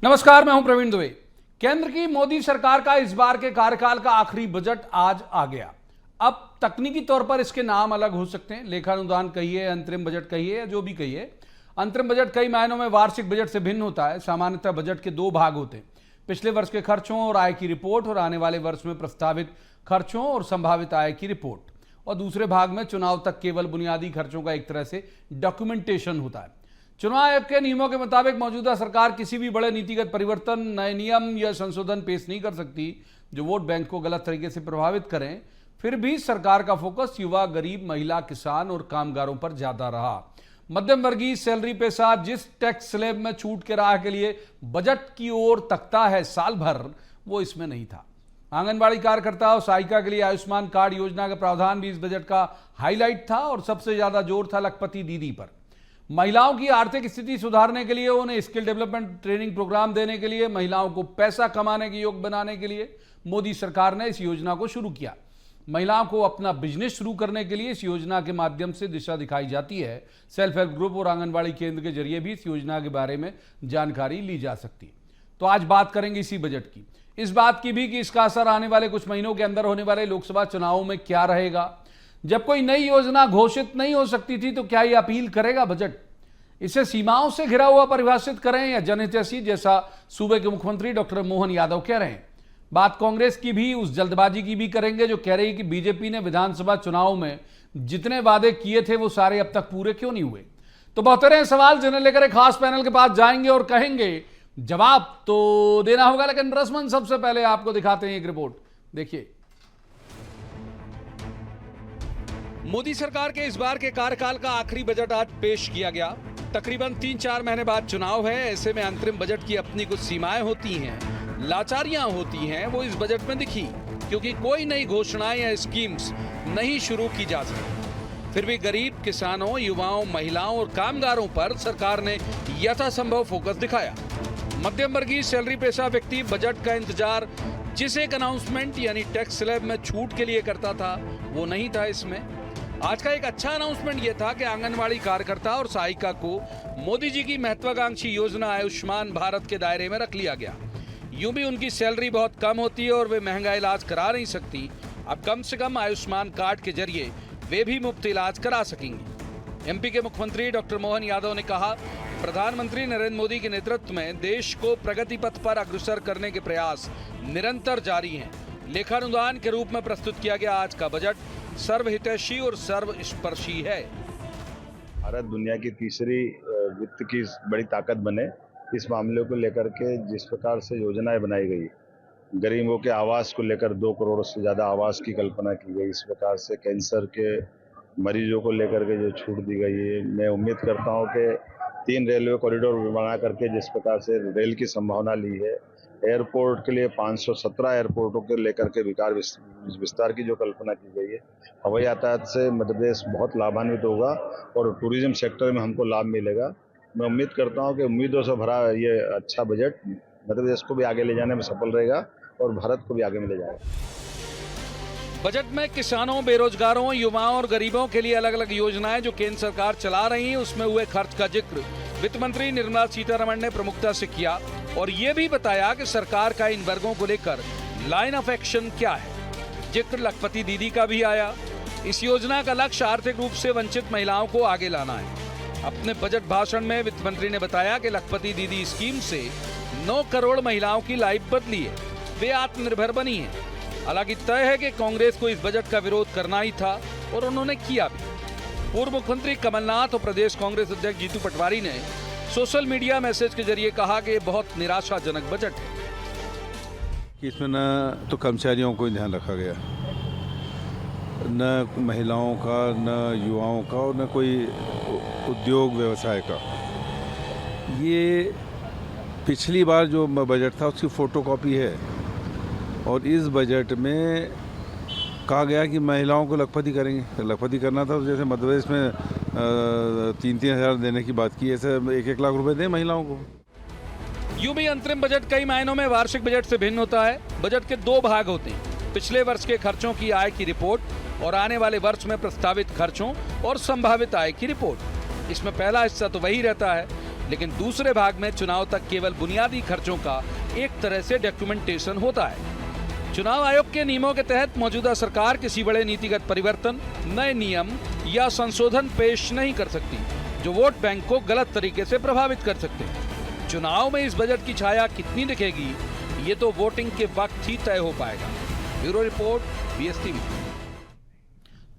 नमस्कार, मैं हूं प्रवीण दुबे। केंद्र की मोदी सरकार का इस बार के कार्यकाल का आखिरी बजट आज आ गया। अब तकनीकी तौर पर इसके नाम अलग हो सकते हैं, लेखानुदान कहिए, अंतरिम बजट कहिए या जो भी कहिए। अंतरिम बजट कई मायनों में वार्षिक बजट से भिन्न होता है। सामान्यतः बजट के दो भाग होते हैं, पिछले वर्ष के खर्चों और आय की रिपोर्ट और आने वाले वर्ष में प्रस्तावित खर्चों और संभावित आय की रिपोर्ट। और दूसरे भाग में चुनाव तक केवल बुनियादी खर्चों का एक तरह से डॉक्यूमेंटेशन होता है। चुनाव आयोग के नियमों के मुताबिक मौजूदा सरकार किसी भी बड़े नीतिगत परिवर्तन, नए नियम या संशोधन पेश नहीं कर सकती जो वोट बैंक को गलत तरीके से प्रभावित करें। फिर भी सरकार का फोकस युवा, गरीब, महिला, किसान और कामगारों पर ज्यादा रहा। मध्यम वर्गीय, सैलरी पेशा जिस टैक्स स्लैब में छूट के राह के लिए बजट की ओर तकता है साल भर, वो इसमें नहीं था। आंगनबाड़ी कार्यकर्ता और सहायिका के लिए आयुष्मान कार्ड योजना का प्रावधान भी इस बजट का हाईलाइट था और सबसे ज्यादा जोर था लखपति दीदी पर। महिलाओं की आर्थिक स्थिति सुधारने के लिए, उन्हें स्किल डेवलपमेंट ट्रेनिंग प्रोग्राम देने के लिए, महिलाओं को पैसा कमाने के योग्य बनाने के लिए मोदी सरकार ने इस योजना को शुरू किया। महिलाओं को अपना बिजनेस शुरू करने के लिए इस योजना के माध्यम से दिशा दिखाई जाती है। सेल्फ हेल्प ग्रुप और आंगनबाड़ी केंद्र के जरिए भी इस योजना के बारे में जानकारी ली जा सकती है। तो आज बात करेंगे इसी बजट की, इस बात की भी कि इसका असर आने वाले कुछ महीनों के अंदर होने वाले लोकसभा चुनावों में क्या रहेगा। जब कोई नई योजना घोषित नहीं हो सकती थी तो क्या ये अपील करेगा बजट? इसे सीमाओं से घिरा हुआ परिभाषित करें या जनहितैषी, जैसा सूबे के मुख्यमंत्री डॉक्टर मोहन यादव कह रहे हैं। बात कांग्रेस की भी, उस जल्दबाजी की भी करेंगे जो कह रही है कि बीजेपी ने विधानसभा चुनाव में जितने वादे किए थे वो सारे अब तक पूरे क्यों नहीं हुए। तो बेहतर सवाल जिन्हें लेकर एक खास पैनल के पास जाएंगे और कहेंगे जवाब तो देना होगा। लेकिन रस्मन सबसे पहले आपको दिखाते हैं एक रिपोर्ट, देखिए। मोदी सरकार के इस बार के कार्यकाल का आखिरी बजट आज पेश किया गया। तकरीबन 3-4 महीने बाद चुनाव है। ऐसे में अंतरिम बजट की अपनी कुछ सीमाएं होती हैं, लाचारियां होती हैं, वो इस बजट में दिखी, क्योंकि कोई नई घोषणाएं या स्कीम्स नहीं शुरू की जा सकी। फिर भी गरीब, किसानों, युवाओं, महिलाओं और कामगारों पर सरकार ने यथासंभव फोकस दिखाया। मध्यम वर्गीय, सैलरी पेशा व्यक्ति बजट का इंतजार जिस एक अनाउंसमेंट यानी टैक्स स्लैब में छूट के लिए करता था, वो नहीं था इसमें। आज का एक अच्छा अनाउंसमेंट यह था कि आंगनबाड़ी कार्यकर्ता और सहायिका को मोदी जी की महत्वाकांक्षी योजना आयुष्मान भारत के दायरे में रख लिया गया। यूं भी उनकी सैलरी बहुत कम होती है और वे महंगा इलाज करा नहीं सकती। अब कम से कम आयुष्मान कार्ड के जरिए वे भी मुफ्त इलाज करा सकेंगी। एमपी के मुख्यमंत्री डॉक्टर मोहन यादव ने कहा, प्रधानमंत्री नरेंद्र मोदी के नेतृत्व में देश को प्रगति पथ पर अग्रसर करने के प्रयास निरंतर जारी हैं। लेखानुदान के रूप में प्रस्तुत किया गया आज का बजट सर्वहितैषी और सर्वस्पर्शी है। भारत दुनिया की तीसरी वित्त की बड़ी ताकत बने, इस मामले को लेकर के जिस प्रकार से योजनाएं बनाई गई, गरीबों के आवास को लेकर 2 करोड़ से ज़्यादा आवास की कल्पना की गई, इस प्रकार से कैंसर के मरीजों को लेकर के जो छूट दी गई है, मैं उम्मीद करता हूं कि 3 रेलवे कॉरिडोर बना करके जिस प्रकार से रेल की संभावना ली है, एयरपोर्ट के लिए 517 एयरपोर्टों के लेकर के विस्तार की जो कल्पना की गई है, हवाई यातायात से मध्य प्रदेश बहुत लाभान्वित होगा और टूरिज्म सेक्टर में हमको लाभ मिलेगा। मैं उम्मीद करता हूं कि उम्मीदों से भरा ये अच्छा बजट मध्य प्रदेश को भी आगे ले जाने में सफल रहेगा और भारत को भी आगे में ले जाएगा। बजट में किसानों, बेरोजगारों, युवाओं और गरीबों के लिए अलग अलग योजनाएं जो केंद्र सरकार चला रही है, उसमें हुए खर्च का जिक्र वित्त मंत्री निर्मला सीतारमण ने प्रमुखता से किया और ये भी बताया कि सरकार का इन वर्गों को लेकर लाइन ऑफ एक्शन क्या है। जिक्र लखपति दीदी का भी आया। इस योजना का लक्ष्य आर्थिक रूप से वंचित महिलाओं को आगे लाना है। अपने बजट भाषण में वित्त मंत्री ने बताया कि लखपति दीदी स्कीम से 9 करोड़ महिलाओं की लाइफ बदली है, वे आत्मनिर्भर बनी है। हालांकि तय है कि कांग्रेस को इस बजट का विरोध करना ही था और उन्होंने किया भी। पूर्व मुख्यमंत्री कमलनाथ और प्रदेश कांग्रेस अध्यक्ष जीतू पटवारी ने सोशल मीडिया मैसेज के जरिए कहा कि ये बहुत निराशाजनक बजट है। कि इसमें न तो कर्मचारियों को ध्यान रखा गया, न महिलाओं का, न युवाओं का और न कोई उद्योग व्यवसाय का। ये पिछली बार जो बजट था उसकी फ़ोटोकॉपी है और इस बजट में कहा गया कि महिलाओं को लखपति करेंगे। लखपति करना था तो जैसे मध्य प्रदेश में 3-3 हज़ार देने की बात की, ऐसे 1-1 लाख रुपए दें महिलाओं को। यूं भी अंतरिम बजट कई मायनों में वार्षिक बजट से भिन्न होता है। बजट के 2 भाग होते हैं, पिछले वर्ष के खर्चों की आय की रिपोर्ट और आने वाले वर्ष में प्रस्तावित खर्चों और संभावित आय की रिपोर्ट। इसमें पहला हिस्सा तो वही रहता है लेकिन दूसरे भाग में चुनाव तक केवल बुनियादी खर्चों का एक तरह से डॉक्यूमेंटेशन होता है। चुनाव आयोग के नियमों के तहत मौजूदा सरकार किसी बड़े नीतिगत परिवर्तन, नए नियम या संशोधन पेश नहीं कर सकती जो वोट बैंक को गलत तरीके से प्रभावित कर सकते हैं। चुनाव में इस बजट की छाया कितनी दिखेगी, ये तो वोटिंग के वक्त ही तय हो पाएगा। Bureau report, BSTV।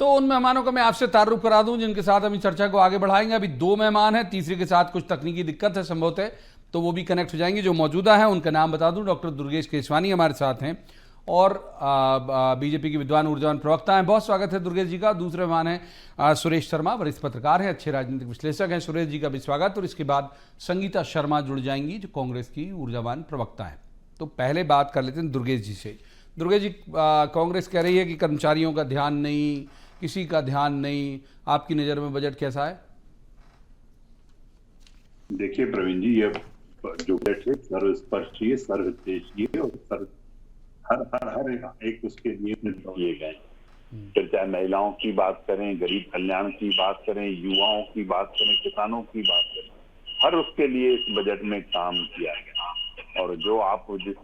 तो उन मेहमानों को मैं आपसे तारुफ करा दूं जिनके साथ हम इस चर्चा को आगे बढ़ाएंगे। अभी 2 मेहमान हैं, तीसरे के साथ कुछ तकनीकी दिक्कत है संभवतः, तो वो भी कनेक्ट हो जाएंगे। जो मौजूदा है उनका नाम बता दूं, डॉक्टर दुर्गेश केसवानी हमारे साथ हैं और बीजेपी के विद्वान ऊर्जावान प्रवक्ता हैं। बहुत स्वागत है दुर्गेश जी का। दूसरे मेहमान हैं सुरेश शर्मा, वरिष्ठ पत्रकार हैं, अच्छे राजनीतिक विश्लेषक हैं। सुरेश जी का भी स्वागत। और इसके बाद संगीता शर्मा जुड़ जाएंगी जो कांग्रेस की ऊर्जावान प्रवक्ता हैं। तो पहले बात कर लेते हैं दुर्गेश जी से। दुर्गेश जी, कांग्रेस कह रही है कि कर्मचारियों का ध्यान नहीं, किसी का ध्यान नहीं, आपकी नज़र में बजट कैसा है? देखिए प्रवीण जी, ये जो बजट है सर्वस्पर्शी है, सर्वदेशीय और हर एक उसके नियम किए गए। फिर चाहे महिलाओं की बात करें, गरीब कल्याण की बात करें, युवाओं की बात करें, किसानों की बात करें, हर उसके लिए इस बजट में काम किया गया। और जो आप जिस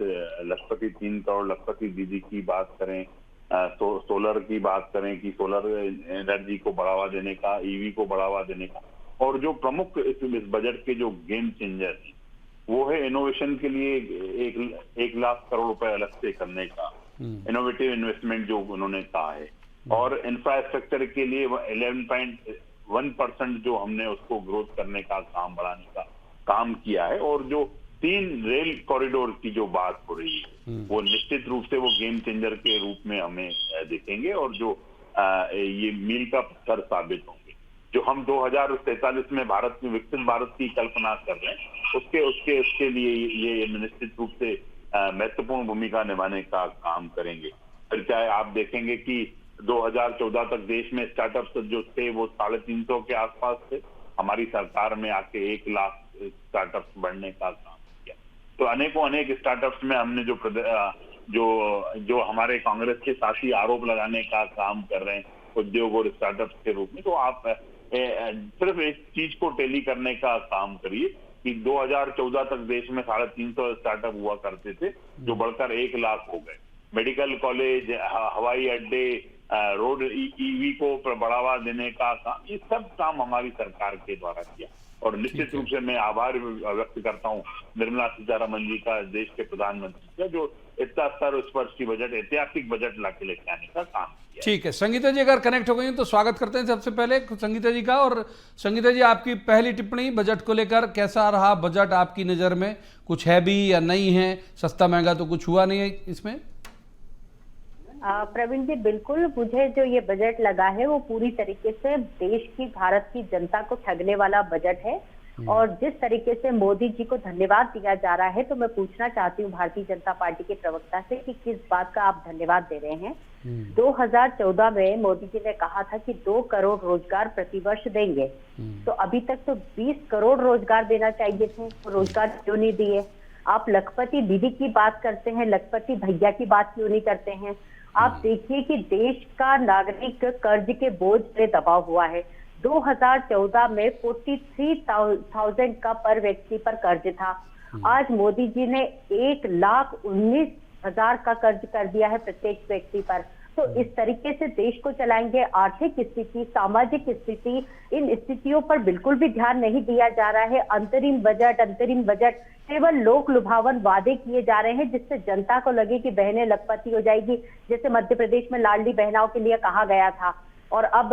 लखपति 3 करोड़ लखपति दीदी की बात करें, सोलर की बात करें कि सोलर एनर्जी को बढ़ावा देने का, ईवी को बढ़ावा देने का, और जो प्रमुख इस बजट के जो गेम चेंजर है वो है इनोवेशन के लिए 1 लाख करोड़ रुपए अलग से करने का, इनोवेटिव इन्वेस्टमेंट जो उन्होंने कहा है, और इंफ्रास्ट्रक्चर के लिए 11.1% जो हमने उसको ग्रोथ करने का काम बढ़ाने का काम किया है। और जो 3 रेल कॉरिडोर की जो बात हो रही है वो निश्चित रूप से वो गेम चेंजर के रूप में हमें दिखेंगे और जो ये मील का पत्थर साबित होंगे। जो हम 2043 में भारत में विकसित भारत की कल्पना कर रहे हैं उसके लिए ये निश्चित रूप से महत्वपूर्ण भूमिका निभाने का काम करेंगे। फिर चाहे आप देखेंगे कि 2014 तक देश में स्टार्टअप्स जो थे वो 350 के आसपास थे, हमारी सरकार में आके 1 लाख स्टार्टअप्स बढ़ने का काम किया। तो अनेक स्टार्टअप्स में हमने जो हमारे कांग्रेस के साथी आरोप लगाने का काम कर रहे हैं उद्योग और स्टार्टअप्स के रूप में, तो आप सिर्फ इस चीज को टेली करने का काम करिए कि 2014 तक देश में 350 स्टार्टअप हुआ करते थे जो बढ़कर 1 लाख हो गए। मेडिकल कॉलेज, हवाई अड्डे, रोड, ईवी को बढ़ावा देने का काम, ये सब काम हमारी सरकार के द्वारा किया। और निश्चित रूप से मैं आभार व्यक्त करता हूँ निर्मला सीतारमन जी का, देश के प्रधानमंत्री का, जो इतना सर्वस्पर्शी बजट, ऐतिहासिक बजट लाके लेके आने का काम किया। ठीक है, संगीता जी अगर कनेक्ट हो गई तो स्वागत करते हैं सबसे पहले संगीता जी का। और संगीता जी, आपकी पहली टिप्पणी बजट को लेकर, कैसा रहा बजट आपकी नज़र में? कुछ है भी या नहीं है? सस्ता महंगा तो कुछ हुआ नहीं है इसमें? प्रवीण जी, बिल्कुल, मुझे जो ये बजट लगा है वो पूरी तरीके से देश की, भारत की जनता को ठगने वाला बजट है। और जिस तरीके से मोदी जी को धन्यवाद दिया जा रहा है, तो मैं पूछना चाहती हूँ भारतीय जनता पार्टी के प्रवक्ता से कि किस बात का आप धन्यवाद दे रहे हैं। 2014 में मोदी जी ने कहा था कि 2 करोड़ रोजगार प्रतिवर्ष देंगे, तो अभी तक तो 20 करोड़ रोजगार देना चाहिए थे, तो रोजगार क्यों नहीं दिए? आप लखपति दीदी की बात करते हैं, लखपति भैया की बात क्यों नहीं करते हैं? आप देखिए कि देश का नागरिक कर्ज के बोझ से दबा हुआ है। 2014 में 43,000 का पर व्यक्ति पर कर्ज था। आज मोदी जी ने 1,19,000 का कर्ज कर दिया है प्रत्येक व्यक्ति पर। तो इस तरीके से देश को चलाएंगे? आर्थिक स्थिति, सामाजिक स्थिति, इन स्थितियों पर बिल्कुल भी ध्यान नहीं दिया जा रहा है। अंतरिम बजट केवल लोक लुभावन वादे किए जा रहे हैं जिससे जनता को लगे कि बहनें लखपति हो जाएगी, जैसे मध्य प्रदेश में लाडली बहनाओं के लिए कहा गया था। और अब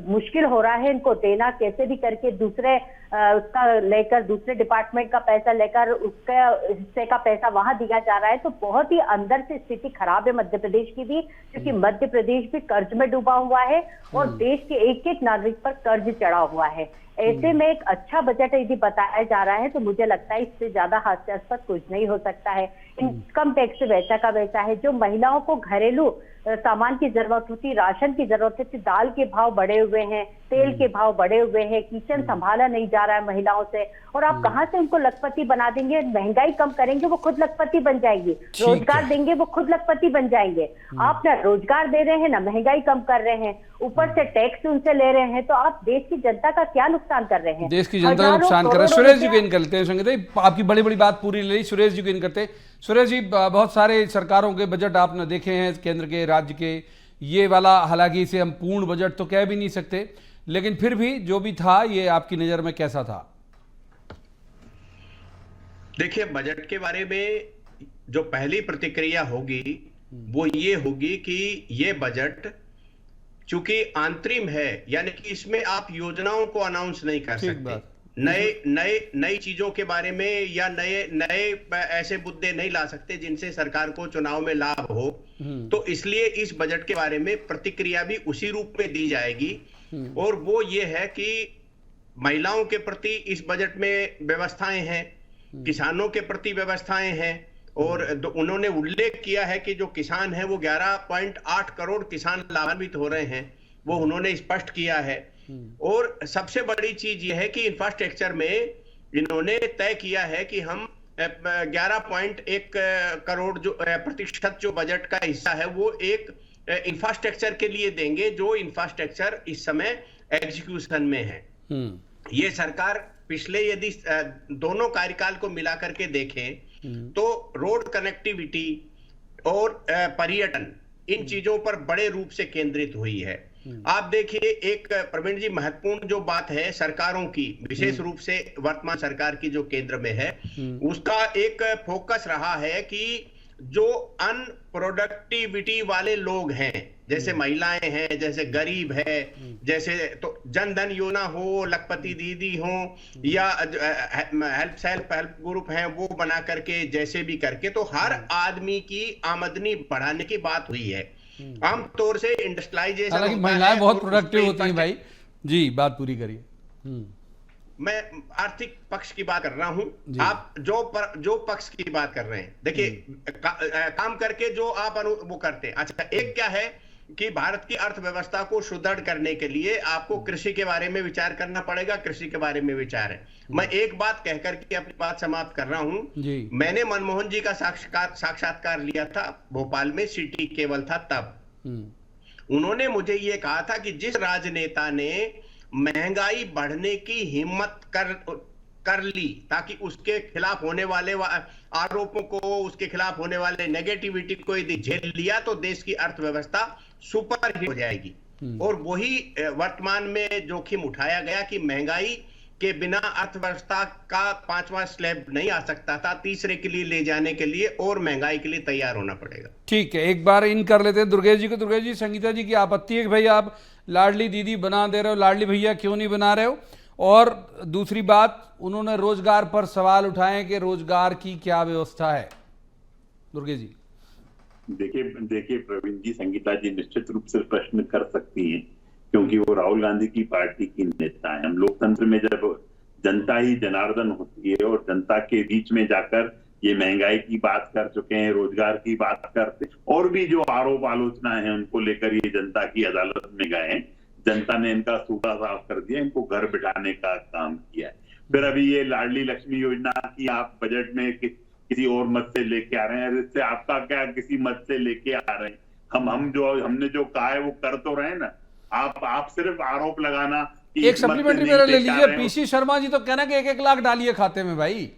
मुश्किल हो रहा है इनको देना, कैसे भी करके दूसरे उसका लेकर, दूसरे डिपार्टमेंट का पैसा लेकर उसका हिस्से का पैसा वहां दिया जा रहा है। तो बहुत ही अंदर से स्थिति खराब है मध्य प्रदेश की भी, क्योंकि मध्य प्रदेश भी कर्ज में डूबा हुआ है और देश के एक नागरिक पर कर्ज चढ़ा हुआ है। ऐसे में एक अच्छा बजट यदि बताया जा रहा है तो मुझे लगता है इससे ज्यादा हास्यास्पद कुछ नहीं हो सकता है। इनकम टैक्स वैसा का वैसा है। जो महिलाओं को घरेलू सामान की जरूरत होती, राशन की जरूरत होती, दाल के भाव बढ़े हुए हैं, तेल के भाव बढ़े हुए हैं, किचन संभाला नहीं जा रहा है महिलाओं से, और आप कहां से उनको लखपति बना देंगे? महंगाई कम करेंगे वो खुद लखपति बन जाएंगी, रोजगार देंगे वो खुद लखपति बन जाएंगे। आप ना रोजगार दे रहे हैं ना महंगाई कम कर रहे हैं, ऊपर से टैक्स उनसे ले रहे हैं, तो आप देश की जनता का क्या नुकसान नुकसान कर रहे हैं, देश की जनता को नुकसान कर रहे हैं। सुरेश जी को इन कर लेते हैं संगीता जी, आपकी बड़ी बड़ी बात पूरी ले ली, सुरेश जी को इन करते हैं। सुरेश जी, बहुत सारे सरकारों के बजट आपने देखे हैं, केंद्र के, राज्य के, ये वाला हालांकि इसे हम पूर्ण बजट तो कह भी नहीं सकते, लेकिन फिर भी जो भी था ये आपकी नजर में कैसा था? देखिए, बजट के बारे में जो पहली प्रतिक्रिया होगी वो ये होगी कि ये बजट चूंकि अंतरिम है, यानी कि इसमें आप योजनाओं को अनाउंस नहीं कर सकते, नई चीजों के बारे में या नए ऐसे मुद्दे नहीं ला सकते जिनसे सरकार को चुनाव में लाभ हो। तो इसलिए इस बजट के बारे में प्रतिक्रिया भी उसी रूप में दी जाएगी, और वो ये है कि महिलाओं के प्रति इस बजट में व्यवस्थाएं हैं, किसानों के प्रति व्यवस्थाएं हैं, और उन्होंने उल्लेख किया है कि जो किसान है वो 11.8 करोड़ किसान लाभान्वित हो रहे हैं, वो उन्होंने स्पष्ट किया है। और सबसे बड़ी चीज ये है कि इंफ्रास्ट्रक्चर में इन्होंने तय किया है कि हम 11.1 करोड़ जो प्रतिशत जो बजट का हिस्सा है वो एक इंफ्रास्ट्रक्चर के लिए देंगे, जो इंफ्रास्ट्रक्चर इस समय एग्जीक्यूशन में है। ये सरकार पिछले यदि दोनों कार्यकाल को मिलाकर के देखें तो रोड कनेक्टिविटी और पर्यटन, इन चीजों पर बड़े रूप से केंद्रित हुई है। आप देखिए, एक प्रवीण जी महत्वपूर्ण जो बात है सरकारों की, विशेष रूप से वर्तमान सरकार की जो केंद्र में है, उसका एक फोकस रहा है कि जो अनप्रोडक्टिविटी वाले लोग हैं, जैसे महिलाएं हैं, जैसे गरीब है, जैसे तो जन धन योजना हो, लखपति दीदी हो, या सेल्फ हेल्प ग्रुप हैं, वो बना करके जैसे भी करके, तो हर आदमी की आमदनी बढ़ाने की बात हुई है। आमतौर से इंडस्ट्रियलाइजेशन, हालांकि महिलाएं बहुत प्रोडक्टिव होती हैं भाई जी, बात पूरी करिए। मैं आर्थिक पक्ष की बात कर रहा हूं, आप जो पक्ष की बात कर रहे हैं, देखिए काम करके जो आप वो करते हैं। अच्छा, एक क्या है कि भारत की अर्थव्यवस्था को सुदृढ़ करने के लिए आपको कृषि के बारे में विचार करना पड़ेगा, कृषि के बारे में विचार है। मैं एक बात कहकर के अपनी बात समाप्त कर रहा हूं। मैंने मनमोहन जी का साक्षात्कार लिया था भोपाल में, सिटी केबल था तब। उन्होंने मुझे ये कहा था कि जिस राजनेता ने महंगाई बढ़ने की हिम्मत कर ली ताकि उसके खिलाफ होने वाले आरोपों को, उसके खिलाफ होने वाले नेगेटिविटी को यदि झेल लिया तो देश की अर्थव्यवस्था सुपर हिट हो जाएगी। और वही वर्तमान में जोखिम उठाया गया कि महंगाई के बिना अर्थव्यवस्था का 5वां स्लैब नहीं आ सकता था, तीसरे के लिए ले जाने के लिए और महंगाई के लिए तैयार होना पड़ेगा। ठीक है, एक बार इन कर लेते हैं दुर्गेश जी को। दुर्गेश जी, संगीता जी की आपत्ति है कि भाई आप लाडली दीदी बना दे रहे हो, लाडली भैया क्यों नहीं बना रहे हो? और दूसरी बात, उन्होंने रोजगार पर सवाल उठाए कि रोजगार की क्या व्यवस्था है। दुर्गेश जी, देखिए प्रवीण जी, संगीता जी निश्चित रूप से प्रश्न कर सकती हैं, क्योंकि वो राहुल गांधी की पार्टी की नेता है। हम लोकतंत्र में जब जनता ही जनार्दन होती है और जनता के बीच में जाकर ये महंगाई की बात कर चुके हैं, रोजगार की बात करते, और भी जो आरोप आलोचना है उनको लेकर ये जनता की अदालत में गए हैं। जनता ने इनका सूखा साफ कर दिया, इनको घर बिठाने का काम किया है। फिर अभी ये लाडली लक्ष्मी योजना की आप बजट में किसी और मत से लेके आ रहे हैं। इससे आपका क्या, किसी मत से लेके आ रहे हैं? हमने जो कहा है वो कर तो रहे ना। आप सिर्फ आरोप लगाना। एक सप्लीमेंट्री मेरा ले लीजिए, पीसी शर्मा जी तो कहना कि 1-1 लाख डालिए खाते में भाई।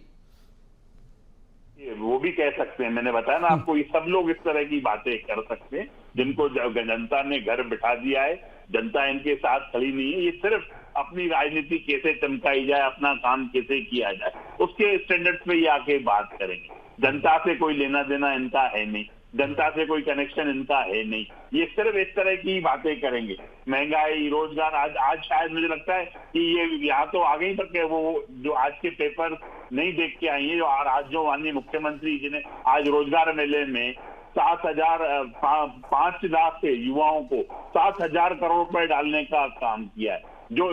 वो भी कह सकते हैं, मैंने बताया ना आपको, ये सब लोग इस तरह की बातें कर सकते हैं जिनको जनता ने घर बिठा दिया है। जनता इनके साथ खड़ी नहीं है, ये सिर्फ अपनी राजनीति कैसे चमकाई जाए, अपना काम कैसे किया जाए, उसके स्टैंडर्ड्स पे ये आके बात करेंगे। जनता से कोई लेना देना इनका है नहीं, जनता से कोई कनेक्शन इनका है नहीं, ये सिर्फ इस तरह की बातें करेंगे। महंगाई, रोजगार, आज शायद मुझे लगता है कि ये यहाँ तो आ गई तक वो जो आज के पेपर नहीं देख के आई है, जो आज जो माननीय मुख्यमंत्री जी ने आज रोजगार मेले में 5 लाख से युवाओं को 7,000 करोड़ रुपए डालने का काम किया है। जो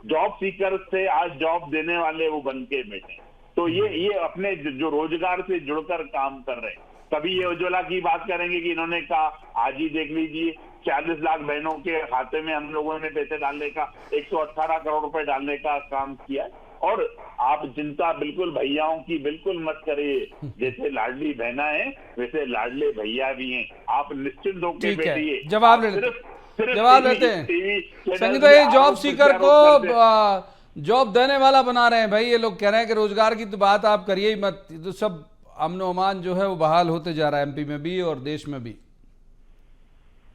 जॉब सीकर से आज जॉब देने वाले वो बन के बैठे। तो ये अपने जो रोजगार से जुड़कर काम कर रहे हैं। कभी ये उज्ज्वला की बात करेंगे कि इन्होंने कहा, आज ही देख लीजिए 40 लाख बहनों के खाते में हम लोगों ने पैसे डालने का, 118 करोड़ रुपए डालने का काम किया है। और आप चिंता बिल्कुल भैयाओं की बिल्कुल मत करिए, जैसे लाडली बहना है वैसे लाडले भैया भी हैं। आप निश्चिंत होकर बैठिए। जवाब लेते हैं संगीता, ये जॉब सीकर को जॉब देने वाला बना रहे हैं भाई। ये लोग कह रहे हैं कि रोजगार की तो बात आप करिए ही मत, तो सब अमन अमान जो है वो बहाल होते जा रहा है एमपी में भी और देश में भी।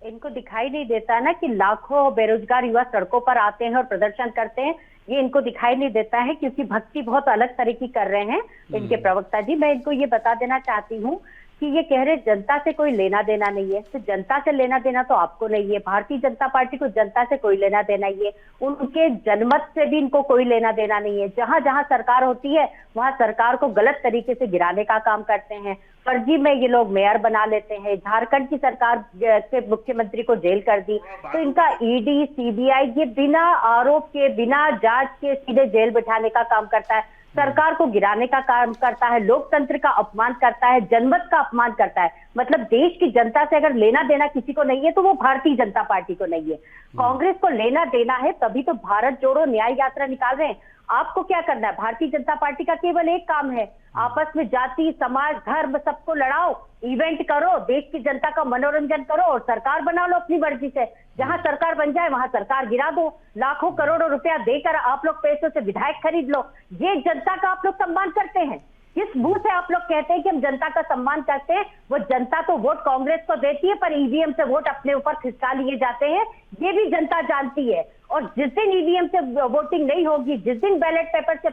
इनको दिखाई नहीं देता ना कि लाखों बेरोजगार युवा सड़कों पर आते हैं और प्रदर्शन करते हैं, ये इनको दिखाई नहीं देता है क्योंकि भक्ति बहुत अलग तरीके कर रहे हैं इनके प्रवक्ता जी। मैं इनको ये बता देना चाहती हूँ कि ये कह रहे जनता से कोई लेना देना नहीं है, तो जनता से लेना देना तो आपको नहीं है। भारतीय जनता पार्टी को जनता से कोई लेना देना ही है, उनके जनमत से भी इनको कोई लेना देना नहीं है। जहां जहां सरकार होती है वहां सरकार को गलत तरीके से गिराने का काम करते हैं, फर्जी में ये लोग मेयर बना लेते हैं। झारखंड की सरकार के मुख्यमंत्री को जेल कर दी, तो इनका ईडी सीबीआई ये बिना आरोप के बिना जांच के सीधे जेल बिठाने का काम करता है, सरकार को गिराने का काम करता है, लोकतंत्र का अपमान करता है, जनमत का अपमान करता है। मतलब देश की जनता से अगर लेना देना किसी को नहीं है तो वो भारतीय जनता पार्टी को नहीं है। कांग्रेस को लेना देना है तभी तो भारत जोड़ो न्याय यात्रा निकाल रहे हैं। आपको क्या करना है? भारतीय जनता पार्टी का केवल एक काम है, आपस में जाति समाज धर्म सबको लड़ाओ, इवेंट करो, देश की जनता का मनोरंजन करो और सरकार बना लो अपनी मर्जी से। जहां सरकार बन जाए वहां सरकार गिरा दो, लाखों करोड़ों रुपया देकर आप लोग पैसों से विधायक खरीद लो। ये जनता का आप लोग सम्मान करते हैं? किस मुंह से आप लोग कहते हैं कि हम जनता का सम्मान करते हैं? वो जनता तो वोट कांग्रेस को देती है पर ईवीएम से वोट अपने ऊपर खिसका लिए जाते हैं, ये भी जनता जानती है। और जिस दिन ईवीएम से वोटिंग नहीं होगी, जिस दिन बैलेट पेपर से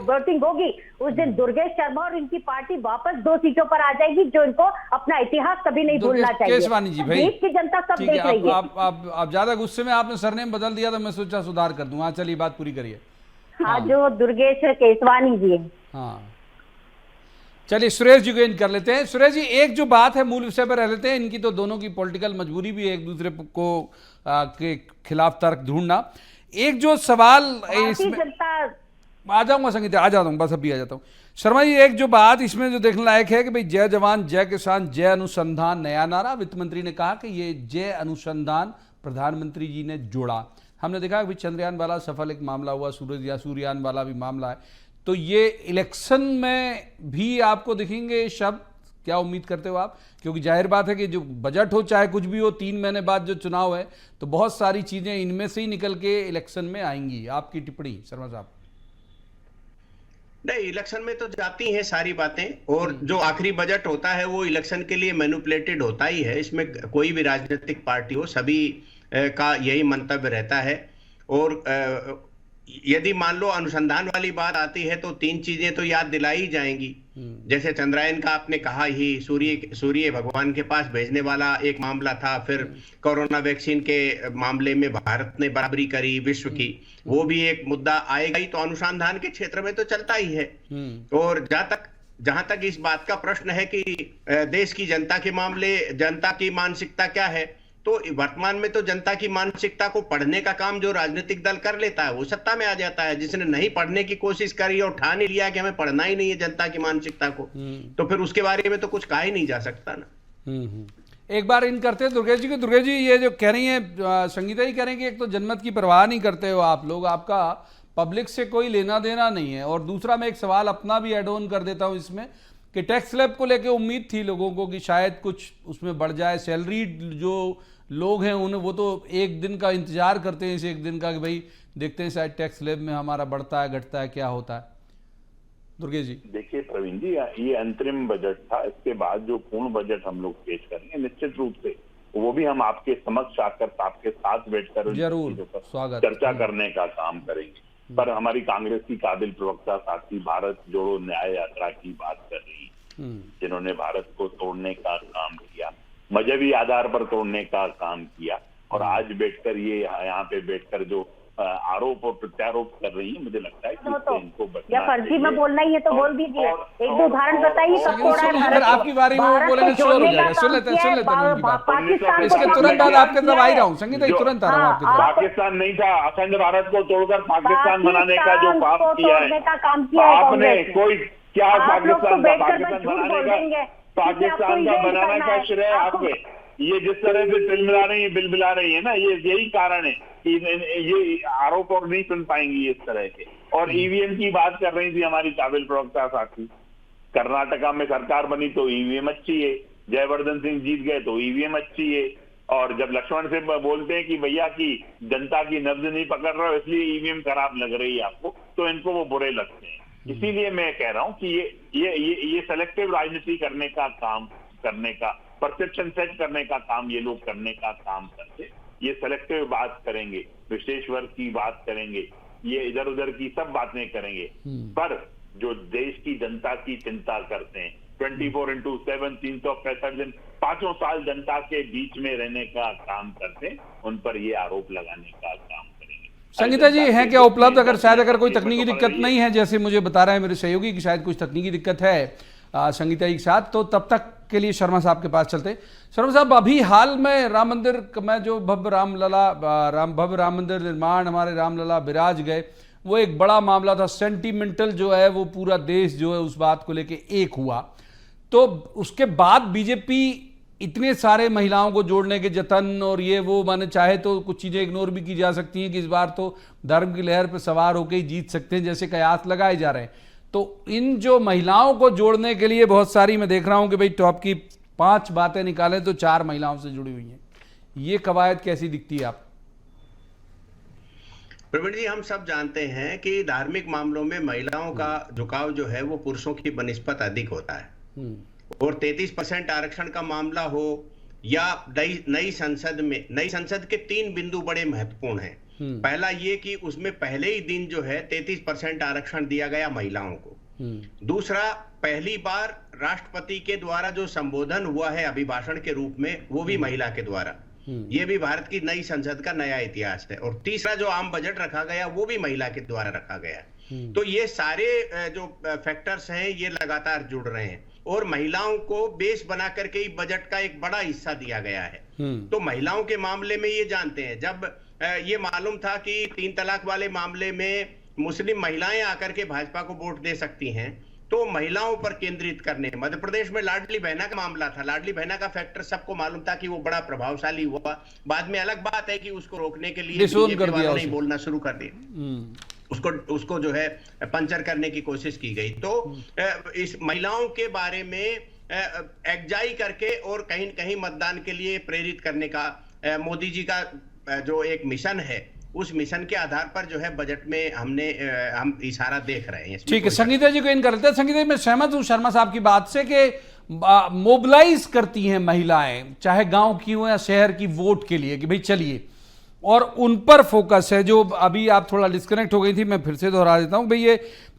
वोटिंग होगी, उस दिन दुर्गेश शर्मा और इनकी पार्टी वापस 2 सीटों पर आ जाएगी, जो इनको अपना इतिहास कभी नहीं भूलना चाहिए। केसवानी जी भाई, देश की जनता सब देख रही है। आप ज्यादा गुस्से में आपने सरनेम बदल दिया तो मैं सोचा सुधार कर दूं। हाँ चलिए बात पूरी करिए। हाँ, जो दुर्गेश केसवानी जी है। हाँ चलिए सुरेश जी को इन कर लेते हैं। सुरेश जी, एक जो बात है मूल विषय पर रह लेते हैं, इनकी तो दोनों की पॉलिटिकल मजबूरी भी है एक दूसरे को के खिलाफ तर्क ढूंढना। एक जो सवाल इसमें आ जाऊंगा संगीता, आ जाता हूँ, बस अभी आ जाता हूँ। शर्मा जी, एक जो बात इसमें जो देखने लायक है कि भाई जय जवान जय किसान जय अनुसंधान नया नारा, वित्त मंत्री ने कहा कि ये जय अनुसंधान प्रधानमंत्री जी ने जोड़ा। हमने देखा कि चंद्रयान वाला सफल एक मामला हुआ, सूर्ययान वाला भी मामला है। तो ये इलेक्शन में भी आपको दिखेंगे शब्द, क्या उम्मीद करते हो आप? क्योंकि जाहिर बात है कि जो बजट हो चाहे कुछ भी हो, 3 महीने बाद जो चुनाव है तो बहुत सारी चीजें इनमें से ही निकल के इलेक्शन में आएंगी। आपकी टिप्पणी शर्मा साहब। नहीं, इलेक्शन में तो जाती हैं सारी बातें, और जो आखिरी बजट होता है वो इलेक्शन के लिए मैनिपुलेटेड होता ही है। इसमें कोई भी राजनीतिक पार्टी हो, सभी का यही मंतव्य रहता है। और यदि मान लो अनुसंधान वाली बात आती है तो 3 चीजें तो याद दिलाई ही जाएंगी। जैसे चंद्रयान का आपने कहा ही, सूर्य भगवान के पास भेजने वाला एक मामला था, फिर कोरोना वैक्सीन के मामले में भारत ने बराबरी करी विश्व की, वो भी एक मुद्दा आएगा ही। तो अनुसंधान के क्षेत्र में तो चलता ही है। और जहां तक इस बात का प्रश्न है कि देश की जनता के मामले, जनता की मानसिकता क्या है, तो वर्तमान में तो जनता की मानसिकता को पढ़ने का काम जो राजनीतिक दल कर लेता है वो सत्ता में आ जाता है। जिसने नहीं पढ़ने की कोशिश करी और ठान ही लिया कि हमें पढ़ना ही नहीं है जनता की मानसिकता को, तो फिर उसके बारे में तो कुछ कहा ही नहीं जा सकता ना। एक बार इन करते हैं दुर्गेश जी को। दुर्गेश जी, ये जो कह रही है संगीता जी कह रही है कि एक तो जनमत की परवाह नहीं करते हो आप लोग, आपका पब्लिक से कोई लेना देना नहीं है। और दूसरा मैं एक सवाल अपना भी एड ऑन कर देता हूं इसमें कि टैक्स स्लैब को लेकर उम्मीद थी लोगों को कि शायद कुछ उसमें बढ़ जाए। सैलरी जो लोग हैं उन्हें, वो तो एक दिन का इंतजार करते हैं, इस एक दिन का कि भाई देखते हैं शायद टैक्स स्लैब में हमारा बढ़ता है घटता है क्या होता है। दुर्गेश जी देखिए प्रवीण जी, ये अंतरिम बजट था। इसके बाद जो पूर्ण बजट हम लोग पेश करेंगे निश्चित रूप से वो भी हम आपके समक्ष आकर आपके साथ बैठकर जरूर स्वागत चर्चा करने का काम करेंगे। पर हमारी कांग्रेस की काबिल प्रवक्ता साथी भारत जोड़ो न्याय यात्रा की बात कर रही, जिन्होंने भारत को तोड़ने का काम किया, मजहबी आधार पर तोड़ने का काम किया, और आज बैठकर ये यहाँ पे बैठकर जो आरोप और प्रत्यारोप कर रही है, मुझे लगता है कि इससे इनको बचना या फर्जी में बोलना ही है तो बोल दीजिए। एक दो उदाहरण बताइए कब तोड़ा है भारत। आपकी बारी में वो बोलेंगे श्योर हो जाएगा। सुन लेते हैं इसके तुरंत बाद आपके तरफ आ ही रहा हूँ संगीता, तुरंत आ रहा हूँ आपके तरफ। पाकिस्तान नहीं था, अखंड भारत को तोड़कर पाकिस्तान बनाने का जो पाप किया है आपने, कोई क्या पाकिस्तान बनाने का, पाकिस्तान का बनाने का श्रेय आपके। ये जिस तरह से तिलमिला रही है, बिलबिला रही है ना, ये यही कारण है कि ये आरोप और नहीं सुन पाएंगी इस तरह के। और ईवीएम की बात कर रही थी हमारी काबिल प्रवक्ता साथी, कर्नाटका में सरकार बनी तो ईवीएम अच्छी है, जयवर्धन सिंह जीत गए तो ईवीएम अच्छी है, और जब लक्ष्मण से बोलते हैं कि भैया की जनता की नब्ज नहीं पकड़ रहे हो इसलिए ईवीएम खराब लग रही है आपको, तो इनको वो बुरे लगते हैं। इसीलिए मैं कह रहा हूं कि ये सेलेक्टिव राजनीति करने का काम, करने का परसेप्शन सेट करने का काम ये लोग करने का काम करते, ये सेलेक्टिव बात करेंगे, विशेष वर्ग की बात करेंगे, ये इधर उधर की सब बातें करेंगे, पर जो देश की जनता की चिंता करते हैं 24/7 365 दिन 5 साल जनता के बीच में रहने का काम करते हैं, उन पर ये आरोप लगाने का काम करेंगे। संगीता जी हैं क्या उपलब्ध? अगर कोई तकनीकी दिक्कत नहीं है, जैसे मुझे बता रहे हैं मेरे सहयोगी कि शायद कुछ तकनीकी दिक्कत है संगीता जी के साथ, तो तब तक के लिए शर्मा साहब के पास चलते हैं। शर्मा साहब, अभी हाल में राम मंदिर में जो भव्य राम मंदिर निर्माण हमारे रामलला विराज गए, वो एक बड़ा मामला था, सेंटिमेंटल जो है वो पूरा देश जो है उस बात को लेके एक हुआ। तो उसके बाद बीजेपी इतने सारे महिलाओं को जोड़ने के जतन और ये वो, माने चाहे तो कुछ चीजें इग्नोर भी की जा सकती हैं कि इस बार तो धर्म की लहर पर सवार होकर ही जीत सकते हैं, जैसे कयास लगाए जा रहे हैं। तो इन जो महिलाओं को जोड़ने के लिए बहुत सारी, मैं देख रहा हूं कि भाई टॉप की 5 बातें निकालें तो 4 महिलाओं से जुड़ी हुई हैं, ये कवायद कैसी दिखती है आप? प्रवीण जी, हम सब जानते हैं कि धार्मिक मामलों में महिलाओं का झुकाव जो है वो पुरुषों की बनिस्बत अधिक होता है। और 33% आरक्षण का मामला हो या नई संसद के 3 बिंदु बड़े महत्वपूर्ण हैं। पहला ये कि उसमें पहले ही दिन जो है 33% आरक्षण दिया गया महिलाओं को। दूसरा, पहली बार राष्ट्रपति के द्वारा जो संबोधन हुआ है अभिभाषण के रूप में, वो भी महिला के द्वारा, ये भी भारत की नई संसद का नया इतिहास है। और तीसरा, जो आम बजट रखा गया वो भी महिला के द्वारा रखा गया। तो ये सारे जो फैक्टर्स हैं ये लगातार जुड़ रहे हैं और महिलाओं को बेस बना करके ही बजट का एक बड़ा हिस्सा दिया गया है। तो महिलाओं के मामले में ये जानते हैं, जब ये मालूम था कि 3 तलाक वाले मामले में मुस्लिम महिलाएं आकर के भाजपा को वोट दे सकती हैं, तो महिलाओं पर केंद्रित करने, मध्य प्रदेश में लाडली बहना का मामला था, लाडली बहना का फैक्टर सबको मालूम था कि वो बड़ा प्रभावशाली हुआ। बाद में अलग बात है कि उसको रोकने के लिए बीजेपी वालों ने बोलना शुरू कर दिया, उसको जो है पंचर करने की कोशिश की गई। तो इस महिलाओं के बारे में एकजाई करके और कहीं कहीं मतदान के लिए प्रेरित करने का मोदी जी का जो एक मिशन है, उस मिशन के आधार पर जो है बजट में हम इशारा देख रहे हैं। ठीक है, संगीता जी को इन कर लेते हैं। संगीता जी, मैं सहमत हूं शर्मा साहब की बात से कि मोबिलाइज करती हैं महिलाएं, चाहे गांव की हो या शहर की, वोट के लिए कि भाई चलिए, और उन पर फोकस है। जो अभी आप थोड़ा डिस्कनेक्ट हो गई थी, मैं फिर से दोहरा देता हूं भाई, ये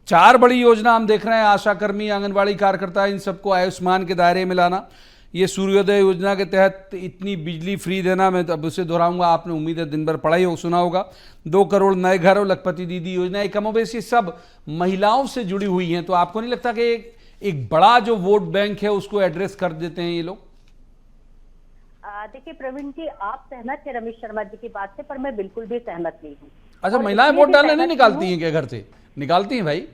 4 बड़ी योजना हम देख रहे हैं, आशा कर्मी, आंगनबाड़ी कार्यकर्ता, इन सबको आयुष्मान के दायरे में लाना, ये सूर्योदय योजना के तहत इतनी बिजली फ्री देना, मैं अब उसे दोहराऊंगा, आपने उम्मीद है दिन भर पढ़ा ही हो, सुना होगा, 2 करोड़ नए घर और लखपति दीदी योजना, ये कमोबेश ये सब महिलाओं से जुड़ी हुई हैं। तो आपको नहीं लगता कि एक बड़ा जो वोट बैंक है उसको एड्रेस कर देते हैं ये लोग? देखिए प्रवीण जी, आप सहमत थे रमेश शर्मा जी की बात से, पर मैं बिल्कुल भी सहमत नहीं हूँ। अच्छा, महिलाएं वोट डालने नहीं निकालती हैं क्या? घर से निकालती हैं भाई?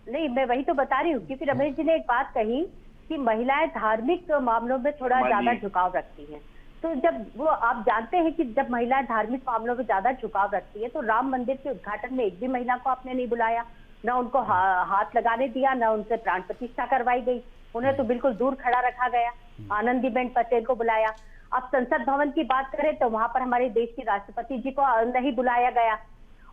नहीं, मैं वही तो बता रही हूँ, क्योंकि रमेश जी ने एक बात कही कि महिलाएं धार्मिक मामलों में थोड़ा ज्यादा झुकाव रखती हैं। तो जब वो, आप जानते हैं कि जब महिलाएं धार्मिक मामलों में ज्यादा झुकाव रखती है, तो राम मंदिर के उद्घाटन में एक भी महिला को आपने नहीं बुलाया, न उनको हाथ लगाने दिया, न उनसे प्राण प्रतिष्ठा करवाई गई, उन्हें तो बिल्कुल दूर खड़ा रखा गया। आनंदीबेन पटेल को बुलाया। अब संसद भवन की बात करें तो वहां पर हमारे देश के राष्ट्रपति जी को नहीं बुलाया गया,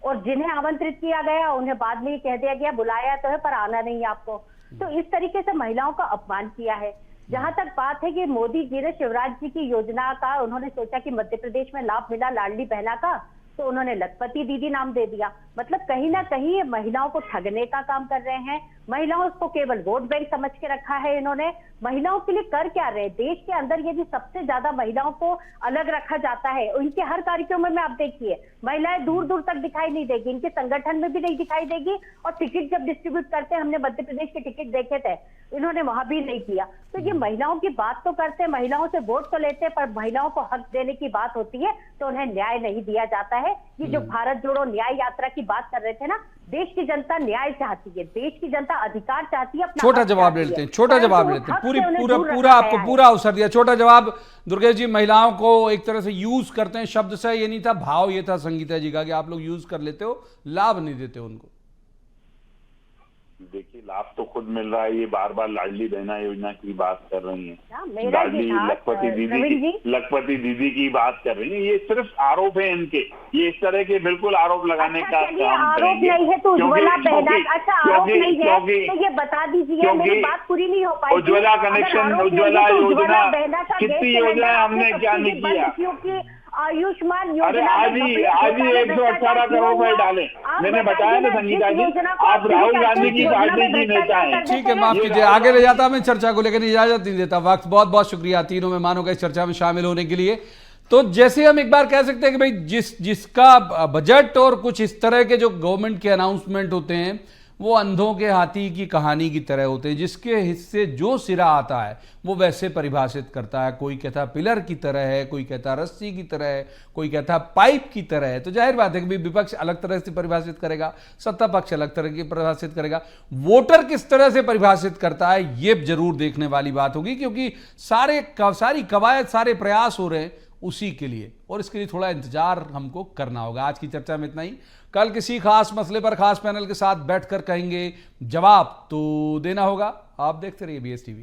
और जिन्हें आमंत्रित किया गया उन्हें बाद में कह दिया गया बुलाया तो है पर आना नहीं आपको। तो इस तरीके से महिलाओं का अपमान किया है। जहां तक बात है कि मोदी जी ने शिवराज जी की योजना का, उन्होंने सोचा कि मध्य प्रदेश में लाभ मिला लाडली बहना का, तो उन्होंने लखपति दीदी नाम दे दिया। मतलब कहीं ना कहीं ये महिलाओं को ठगने का काम कर रहे हैं। महिलाओं को केवल वोट बैंक समझ के रखा है इन्होंने। महिलाओं के लिए कर क्या रहे? देश के अंदर यदि सबसे ज्यादा महिलाओं को अलग रखा जाता है, उनके हर कार्यक्रमों में आप देखिए महिलाएं दूर दूर तक दिखाई नहीं देगी, इनके संगठन में भी नहीं दिखाई देगी, और टिकट जब डिस्ट्रीब्यूट करते हैं, हमने मध्य प्रदेश के टिकट देखे थे, इन्होंने वहां भी नहीं किया। तो ये महिलाओं की बात तो करते हैं, महिलाओं से वोट तो लेते हैं, पर महिलाओं को हक देने की बात होती है तो उन्हें न्याय नहीं दिया जाता है। ये जो भारत जोड़ो न्याय यात्रा की बात कर रहे थे ना, देश की जनता न्याय चाहती है, देश की जनता अधिकार चाहती है, छोटा जवाब ले लेते हैं, छोटा जवाब लेते हैं, पूरा आपको पूरा अवसर दिया, छोटा जवाब। दुर्गेश जी, महिलाओं को एक तरह से यूज करते हैं, शब्द से ये नहीं था, भाव ये था संगीता जी का कि आप लोग यूज कर लेते हो, लाभ नहीं देते उनको। देखिए लाभ तो खुद मिल रहा है, ये बार बार लाडली बहना योजना की बात कर रही हाँ, हैं, मेरा लाडली ये था, लखपति दीदी की बात कर रही हैं। ये सिर्फ आरोप है इनके, ये इस तरह के बिल्कुल आरोप लगाने अच्छा, का चलिए, काम आरोप करेंगे। नहीं है तो उज्ज्वला बहना, अच्छा आरोप नहीं है क्योंकि तो ये बता दीजिए, मेरी बात पूरी नहीं हो पाई। उज्ज्वला कनेक्शन, उज्ज्वला योजना, कितनी योजना हमने क्या नहीं किया? क्योंकि आयुष्मान योजना अरे आज ही 118 करोड़ रुपए डाले, मैंने बताया ना संगीता जी, आप राहुल गांधी की पार्टी की नेता हैं। ठीक है, माफ कीजिए, आगे ले जाता मैं चर्चा को, लेकिन इजाजत नहीं देता वक्त। बहुत बहुत शुक्रिया तीनों मेहमानों का इस चर्चा में शामिल होने के लिए। तो जैसे हम एक बार कह सकते हैं कि भाई जिसका बजट और कुछ इस तरह के जो गवर्नमेंट के अनाउंसमेंट होते हैं वो अंधों के हाथी की कहानी की तरह होते हैं, जिसके हिस्से जो सिरा आता है वो वैसे परिभाषित करता है। कोई कहता है पिलर की तरह है, कोई कहता है रस्सी की तरह है, कोई कहता है पाइप की तरह है। तो जाहिर बात है कि विपक्ष अलग तरह से परिभाषित करेगा, सत्ता पक्ष अलग तरह की परिभाषित करेगा, वोटर किस तरह से परिभाषित करता है ये जरूर देखने वाली बात होगी, क्योंकि सारी कवायद, सारे प्रयास हो रहे हैं उसी के लिए, और इसके लिए थोड़ा इंतजार हमको करना होगा। आज की चर्चा में इतना ही। कल किसी खास मसले पर खास पैनल के साथ बैठकर कहेंगे, जवाब तो देना होगा। आप देखते रहिए BS TV।